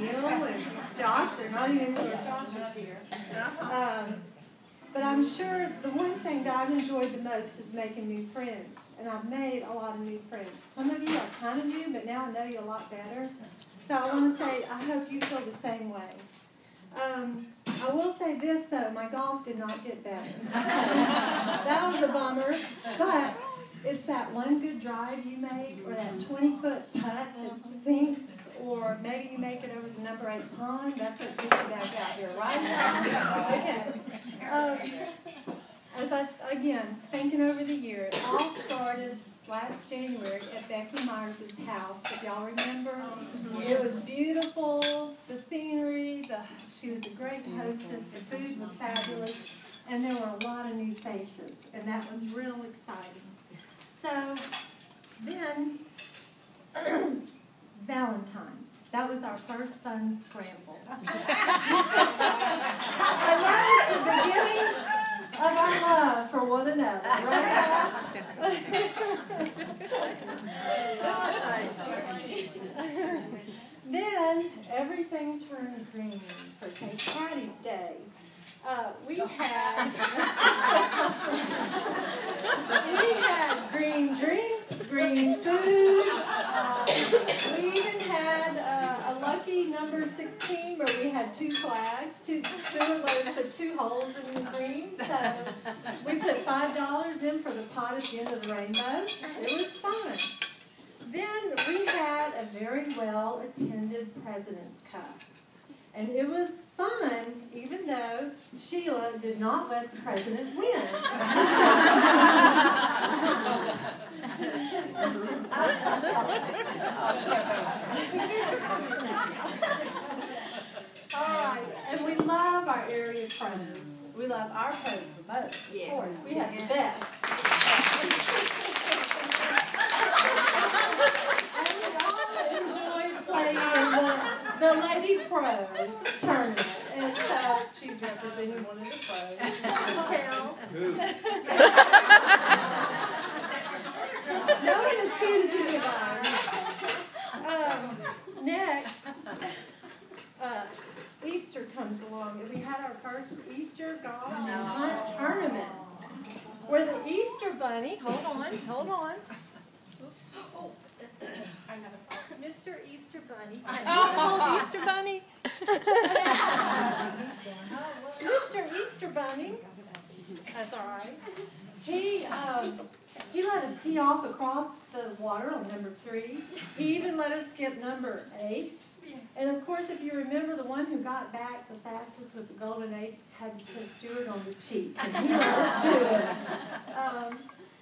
Neil and Josh. They're not even here. Josh is here. But I'm sure the one thing that I've enjoyed the most is making new friends. And I've made a lot of new friends. Some of you are kind of new, but now I know you a lot better. So I want to say I hope you feel the same way. I will say this, though. My golf did not get better. That was a bummer. But it's that one good drive you make, or that 20-foot putt that sinks, or maybe you make it over the number 8 pond. That's what gets you back out here, right? Okay. Again, thinking over the year, it all started last January at Becky Myers' house, if y'all remember. It was beautiful, the scenery, she was a great hostess, the food was fabulous, and there were a lot of new faces, and that was real exciting. So then, Valentine's. That was our first fun scramble. And that was the beginning of our love for one another, right? Then everything turned green for St. Patty's Day. We had green drinks, green food. We even had a lucky number 16 where we had 2 flags. Two of those put 2 holes in the green. So we put $5 in for the pot at the end of the rainbow. It was fun. Then we had a very well-attended President's Cup. And it was fun, even though Sheila did not let the president win. All right, and we love our area pros. We love our pros the most, of course. We have the best. And we all enjoyed playing in the Lady Pro tournament. And so she's representing one of the pros. No one as cute as you guys. Next, Easter comes along, and we had our first Easter golf and hunt tournament, where the Easter Bunny, hold on. Mr. Easter Bunny. Easter Bunny. Mr. Easter Bunny. That's all right. He let us tee off across the water on number 3. He even let us skip number 8. And of course, if you remember, the one who got back the fastest with the golden 8 had to put Stuart on the cheek. And he let us do it.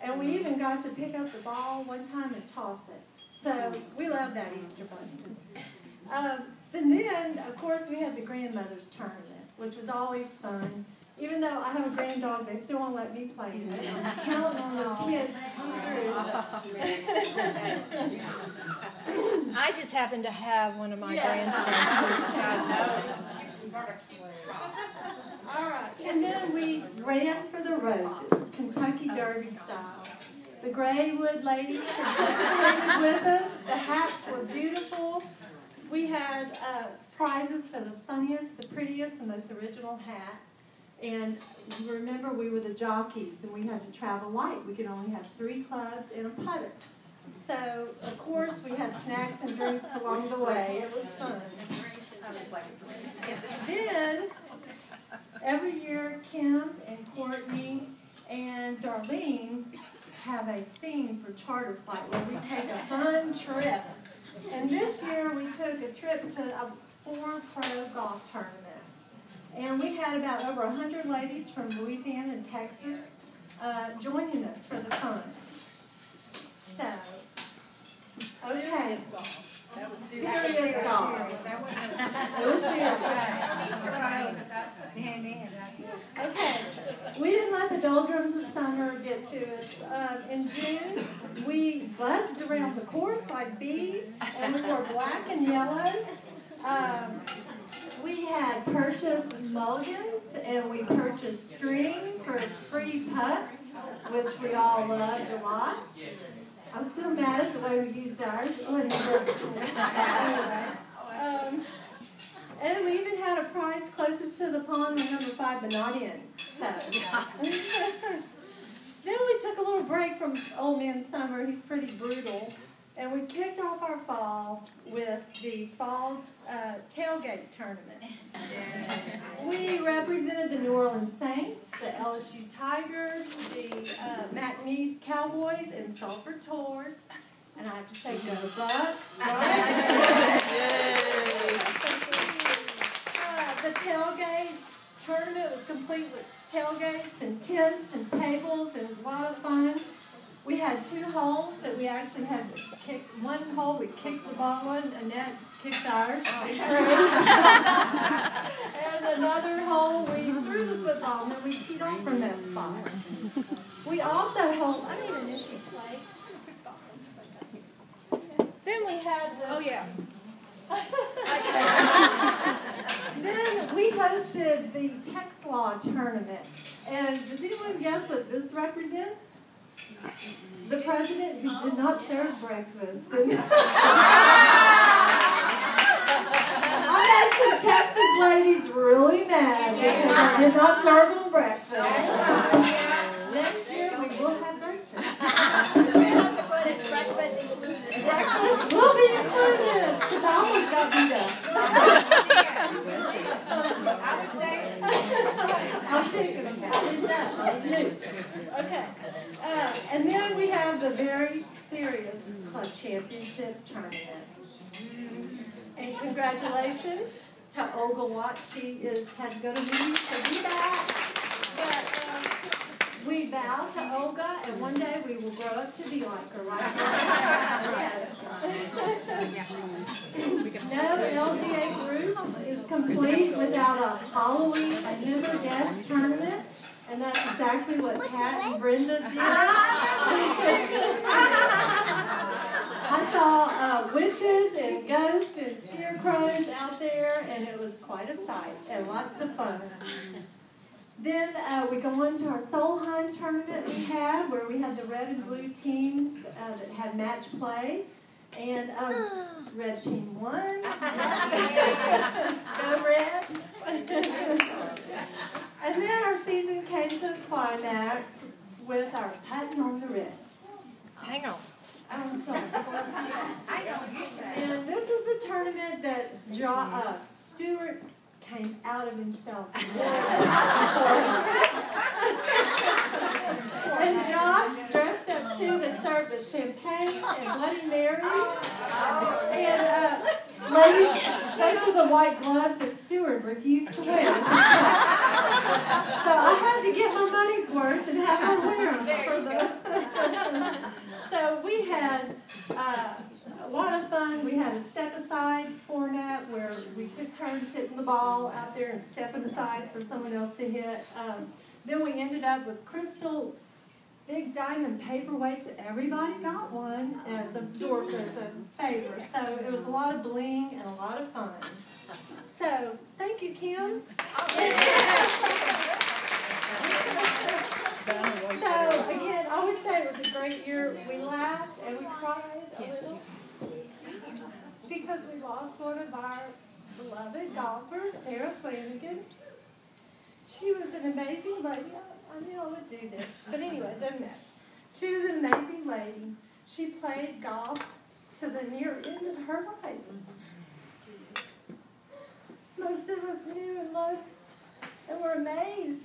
And we even got to pick up the ball one time and toss it. So we love that Easter Bunny. And then, of course, we had the grandmother's tournament, which was always fun. Even though I have a granddog, they still won't let me play in it. I'm counting on those kids to come through. I just happen to have one of my grandsons. All right, and then we ran for the roses, Kentucky Derby style. The Graywood ladies participated with us. The hats were beautiful. We had prizes for the funniest, the prettiest, and most original hat. And you remember, we were the jockeys, and we had to travel light. We could only have 3 clubs and a putter. So, of course, we had snacks and drinks along the way. It was fun. Then, every year, Kim and Courtney and Darlene have a theme for Charter Flight where we take a fun trip. And this year, we took a trip to 4 pro golf tournaments. And we had about over 100 ladies from Louisiana and Texas joining us for the fun. So, okay. Serious golf. That was serious golf. It was serious. Okay. We didn't let the doldrums of summer get to us. In June, we buzzed around the course like bees, and we wore black and yellow. We had purchased mulligans, and we purchased string for free putts, which we all loved a lot. I'm still mad at the way we used ours. Anyway. guys closest to the pond were number 5, but not in. So. Then we took a little break from Old Man Summer. He's pretty brutal. And we kicked off our fall with the fall tailgate tournament. We represented the New Orleans Saints, the LSU Tigers, the McNeese Cowboys, and Sulphur Tours. And I have to say, go Bucks. Right? The tailgate tournament was complete with tailgates and tents and tables and a lot of fun. We had 2 holes that we actually had to kick. One hole we kicked the ball in, Annette kicked ours. And another hole we threw the football and then we teed off from that spot. We also I need an issue plate. Then we had the... Oh, yeah. Then we hosted the Tex Law tournament. And does anyone guess what this represents? The president who did not serve breakfast. I had some Texas ladies really mad because I did not serve them breakfast. Next year we will have breakfast. We'll have to put it breakfast included. Breakfast will be included because I almost got beat up. I was there. I'm thinking about it. I was new. Okay. And then we have the very serious club championship tournament. And congratulations to Olga Watt. She had to go to meetings to be back. But we vow to Olga, and one day we will grow up to be like her, right? Yes. No LGA group is complete without a Halloween member guest tournament. And that's exactly what Pat and Brenda did. I saw witches and ghosts and scarecrows out there, and it was quite a sight and lots of fun. Then we go on to our Solheim tournament we had, where we had the red and blue teams that had match play. And red team won. Go red. And then our season came to a climax with our putting on the Reds. Hang on. I'm sorry. And this is the tournament that Stuart came out of himself. And Josh dressed up too and served us champagne and Bloody Marys. And ladies, those are the white gloves that Stuart refused to wear. So I had to get my money's worth and have her wear them for the. So we had a lot of fun. We had a step-aside format where we took turns hitting the ball out there and stepping aside for someone else to hit. Then we ended up with crystal big diamond paperweights. Everybody got one as a favor. So it was a lot of bling and a lot of fun. So thank you, Kim. So again, I would say it was a great year. We laughed and we cried a little because we lost one of our beloved golfers, Sarah Flanagan. She was an amazing lady. I knew I would do this, but anyway, it doesn't matter. She was an amazing lady. She played golf to the near end of her life. Most of us knew and loved and were amazed